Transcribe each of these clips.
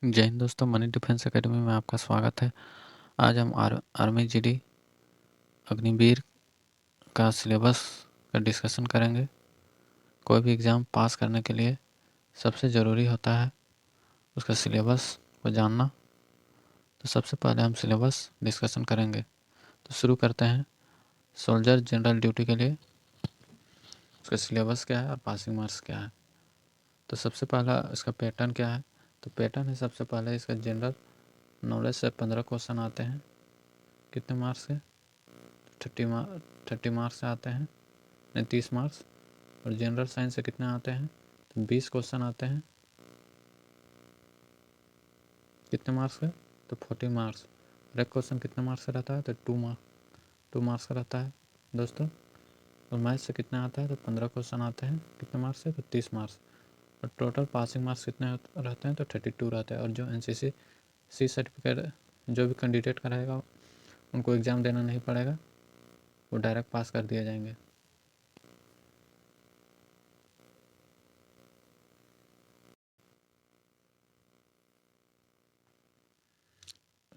जय हिंद दोस्तों, money defence academy में आपका स्वागत है। आज हम आर्मी जीडी अग्निवीर का सिलेबस का डिस्कशन करेंगे। कोई भी एग्ज़ाम पास करने के लिए सबसे ज़रूरी होता है उसका सिलेबस को जानना। तो सबसे पहले हम सिलेबस डिस्कशन करेंगे। तो शुरू करते हैं। सोल्जर जनरल ड्यूटी के लिए उसका सिलेबस क्या है और पासिंग मार्क्स क्या है। तो सबसे पहला इसका पैटर्न क्या है। तो पैटर्न है, सबसे पहले इसका जनरल नॉलेज से 15 क्वेश्चन आते हैं। कितने मार्क्स के? 30 मार्क्स से आते हैं, नहीं 30 मार्क्स। और जनरल साइंस से कितने आते हैं? तो 20 क्वेश्चन आते हैं। कितने मार्क्स के? तो 40 मार्क्स। और एक क्वेश्चन कितने मार्क्स का रहता है? तो 2 मार्क्स का रहता है दोस्तों। और मैथ से कितने आता है? तो 15 क्वेश्चन आते हैं। कितने मार्क्स से? तो 30 मार्क्स। और टोटल पासिंग मार्क्स कितने रहते हैं? तो 32 रहते हैं। और जो NCC सर्टिफिकेट जो भी कैंडिडेट का रहेगा उनको एग्ज़ाम देना नहीं पड़ेगा, वो डायरेक्ट पास कर दिए जाएंगे।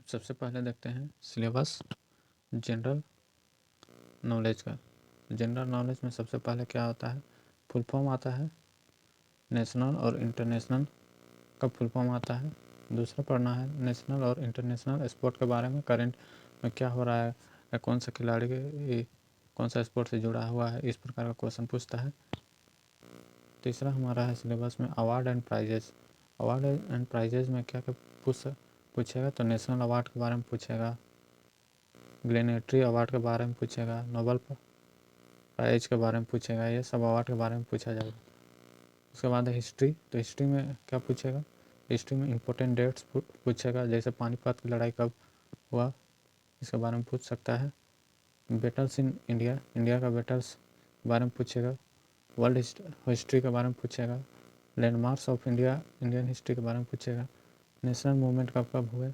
सबसे पहले देखते हैं सिलेबस जनरल नॉलेज का। जनरल नॉलेज में सबसे पहले क्या होता है? फुल फॉर्म आता है, नेशनल और इंटरनेशनल का फुल फॉर्म आता है। दूसरा पढ़ना है नेशनल और इंटरनेशनल स्पोर्ट के बारे में, करंट में क्या हो रहा है या कौन सा खिलाड़ी कौन सा स्पोर्ट से जुड़ा हुआ है, इस प्रकार का क्वेश्चन पूछता है। तीसरा हमारा है सिलेबस में award and prizes. Award and prizes में क्या क्या पूछेगा? तो नेशनल अवार्ड के बारे में पूछेगा, ग्लेनेटरी अवार्ड के बारे में पूछेगा, नोबल प्राइज के बारे में पूछेगा। ये सब अवार्ड के बारे में पूछा जाएगा। उसके बाद है हिस्ट्री। तो हिस्ट्री में क्या पूछेगा? हिस्ट्री में इम्पोर्टेंट डेट्स पूछेगा, जैसे पानीपत की लड़ाई कब हुआ, इसके बारे में पूछ सकता है। बैटल्स इन इंडिया, इंडिया का बैटल्स के बारे में पूछेगा। वर्ल्ड हिस्ट्री के बारे में पूछेगा। Landmarks of India, Indian history के बारे में पूछेगा। नेशनल मूवमेंट कब कब हुए,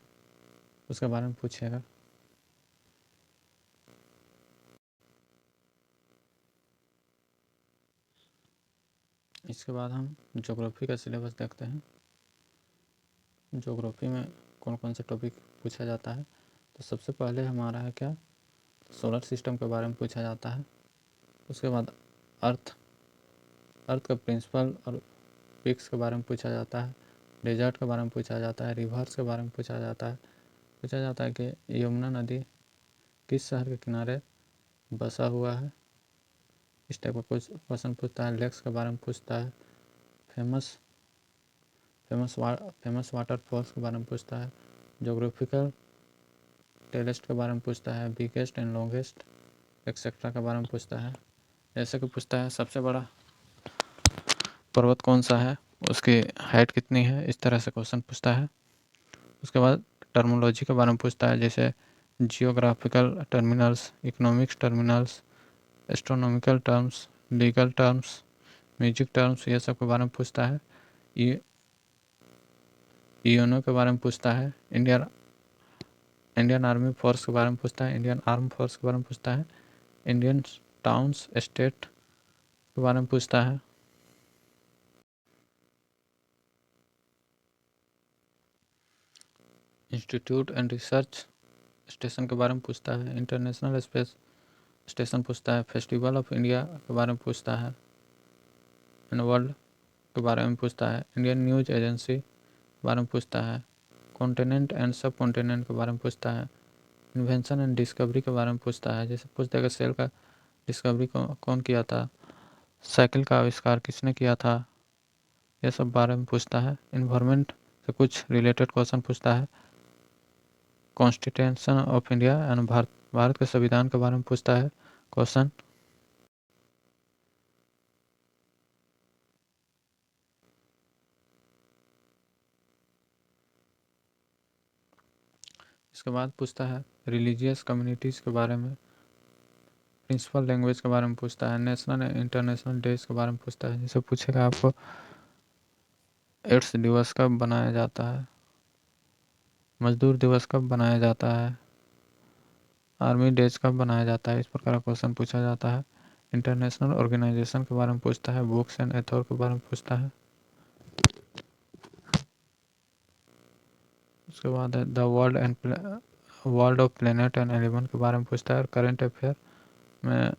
उसके बारे में पूछेगा। इसके बाद हम ज्योग्राफी का सिलेबस देखते हैं। ज्योग्राफी में कौन कौन से टॉपिक पूछा जाता है। तो सबसे पहले हमारा है क्या? सोलर सिस्टम के बारे में पूछा जाता है। उसके बाद अर्थ का प्रिंसिपल और पिक्स के बारे में पूछा जाता है। डेजर्ट के बारे में पूछा जाता है। रिवर्स के बारे में पूछा जाता है कि यमुना नदी किस शहर के किनारे बसा हुआ है, इस टाइप का कुछ क्वेश्चन पूछता है। लेक्स के बारे में पूछता है। फेमस वाटरफॉल्स के बारे में पूछता है। जोग्राफिकल टेलेस्ट के बारे में पूछता है। बिगेस्ट एंड लॉन्गेस्ट एक्सेट्रा के बारे में पूछता है। जैसे कि पूछता है सबसे बड़ा पर्वत कौन सा है, उसकी हाइट कितनी है, इस तरह से क्वेश्चन पूछता है। उसके बाद टर्मोलॉजी के बारे में पूछता है, जैसे geographical terminals, economics terminals, astronomical terms, legal terms, music terms, ये सब के बारे में पूछता है। यूएनओ के बारे में पूछता है। इंडियन आर्मी फोर्स के बारे में पूछता है। इंडियन आर्म फोर्स के बारे में पूछता है। इंडियन टाउन्स स्टेट के बारे में पूछता है। इंस्टीट्यूट एंड रिसर्च स्टेशन के बारे में पूछता है। इंटरनेशनल स्पेस स्टेशन पूछता है। फेस्टिवल ऑफ इंडिया के बारे में पूछता है। एंड वर्ल्ड के बारे में पूछता है। इंडियन न्यूज एजेंसी के बारे में पूछता है। कॉन्टिनेंट एंड सब कॉन्टिनेंट के बारे में पूछता है। इन्वेंशन एंड डिस्कवरी के बारे में पूछता है, जैसे पूछता है कि सेल का डिस्कवरी कौन किया था, साइकिल का आविष्कार किसने किया था, ये सब बारे में पूछता है। इन्वायरमेंट से कुछ रिलेटेड क्वेश्चन पूछता है। Constitution of India and Bharat के संविधान के बारे में पूछता है क्वेश्चन। इसके बाद पूछता है रिलीजियस कम्युनिटीज़ के बारे में। प्रिंसिपल लैंग्वेज के बारे में पूछता है। नेशनल एंड इंटरनेशनल डेज के बारे में पूछता है, जैसे पूछेगा आपको एड्स दिवस कब बनाया जाता है, मजदूर दिवस कब बनाया जाता है, आर्मी डेज कब बनाया जाता है, इस प्रकार का क्वेश्चन पूछा जाता है। इंटरनेशनल ऑर्गेनाइजेशन के बारे में पूछता है। बुक्स एंड एथॉर के बारे में पूछता है। उसके बाद है the world of planet and element के बारे में पूछता है। और करेंट अफेयर में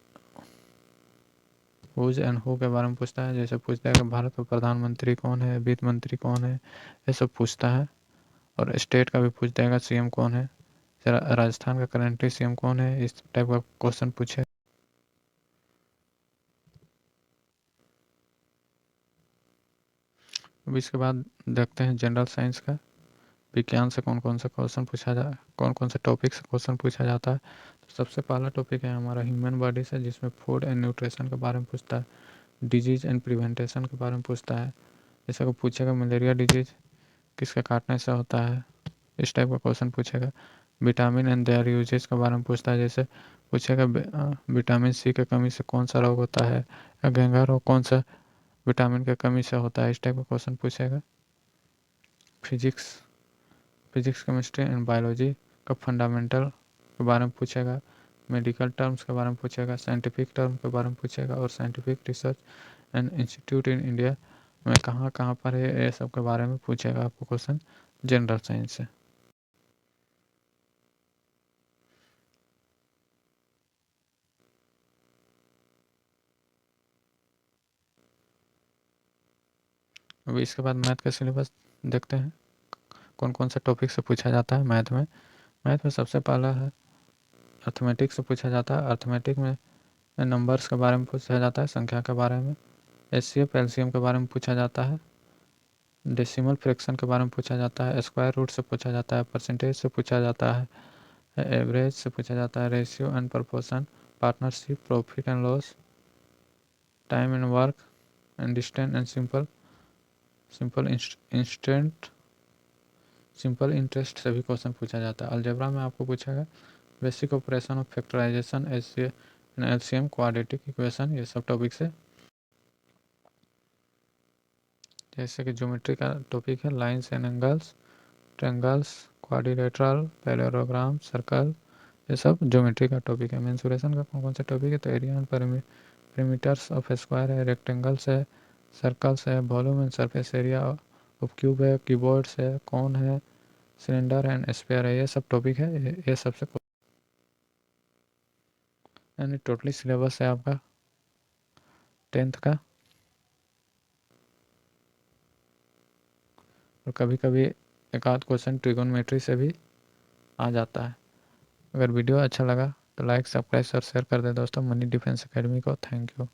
हुज एंड हु के बारे में पूछता है, जैसे पूछता है कि भारत का प्रधानमंत्री कौन है, वित्त मंत्री कौन है, ये सब पूछता है। और स्टेट का भी पूछ देगा, सीएम कौन है, राजस्थान का करेंटली सीएम कौन है, इस टाइप का क्वेश्चन पूछे। अब इसके बाद देखते हैं जनरल साइंस का, विज्ञान से कौन कौन सा क्वेश्चन पूछा जा कौन कौन से टॉपिक से क्वेश्चन पूछा जाता है। तो सबसे पहला टॉपिक है हमारा ह्यूमन बॉडी से, जिसमें फूड एंड न्यूट्रिशन के बारे में पूछता है, डिजीज एंड प्रिवेंटेशन के बारे में पूछता है। जैसे को पूछेगा मलेरिया डिजीज किसके काटने से होता है, इस टाइप का क्वेश्चन पूछेगा। विटामिन एंड देयर यूजेस के बारे में पूछता है, जैसे पूछेगा विटामिन सी की कमी से कौन सा रोग होता है, या घेंघा रोग कौन सा विटामिन की कमी से होता है, इस टाइप का क्वेश्चन पूछेगा। फिजिक्स केमिस्ट्री एंड बायोलॉजी का फंडामेंटल के बारे में पूछेगा। मेडिकल टर्म्स के बारे में पूछेगा, साइंटिफिक टर्म के बारे में पूछेगा, और scientific research and institute in India में कहाँ कहाँ पर है, ये सब के बारे में पूछेगा आपको क्वेश्चन जनरल साइंस से। अभी इसके बाद मैथ का सिलेबस देखते हैं, कौन कौन सा टॉपिक से पूछा जाता है मैथ में। मैथ में सबसे पहला है अर्थमेटिक से पूछा जाता है। अर्थमेटिक में नंबर्स के बारे में पूछा जाता है, संख्या के बारे में। एचसीएफ एलसीएम के बारे में पूछा जाता है। डेसिमल फ्रैक्शन के बारे में पूछा जाता है। स्क्वायर रूट से पूछा जाता है। परसेंटेज से पूछा जाता है। एवरेज से पूछा जाता है। Ratio and proportion, partnership, profit and loss, time and work and distance and simple interest से भी क्वेश्चन पूछा जाता है। अलजेब्रा में आपको पूछेगा basic operation of factorization, LCM, quadratic equation, ये सब टॉपिक से। जैसे कि ज्योमेट्री का टॉपिक है lines and angles, triangles, quadrilateral, parallelogram, circle, ये सब ज्योमेट्री का टॉपिक है। मेंसुरेशन का कौन कौन सा टॉपिक है, तो area and perimeters of square है, रेक्टेंगल्स है, सर्कल्स है, volume and surface area of cube है, कीबोर्ड्स है, कौन है, सिलेंडर एंड स्फीयर है, ये सब टॉपिक है। ये सबसे यानी टोटली सिलेबस है आपका 10th का। और कभी कभी एक आध क्वेश्चन ट्रिगोनोमेट्री से भी आ जाता है। अगर वीडियो अच्छा लगा तो लाइक, सब्सक्राइब और शेयर कर दे दोस्तों मनी डिफेंस एकेडमी को। Thank you.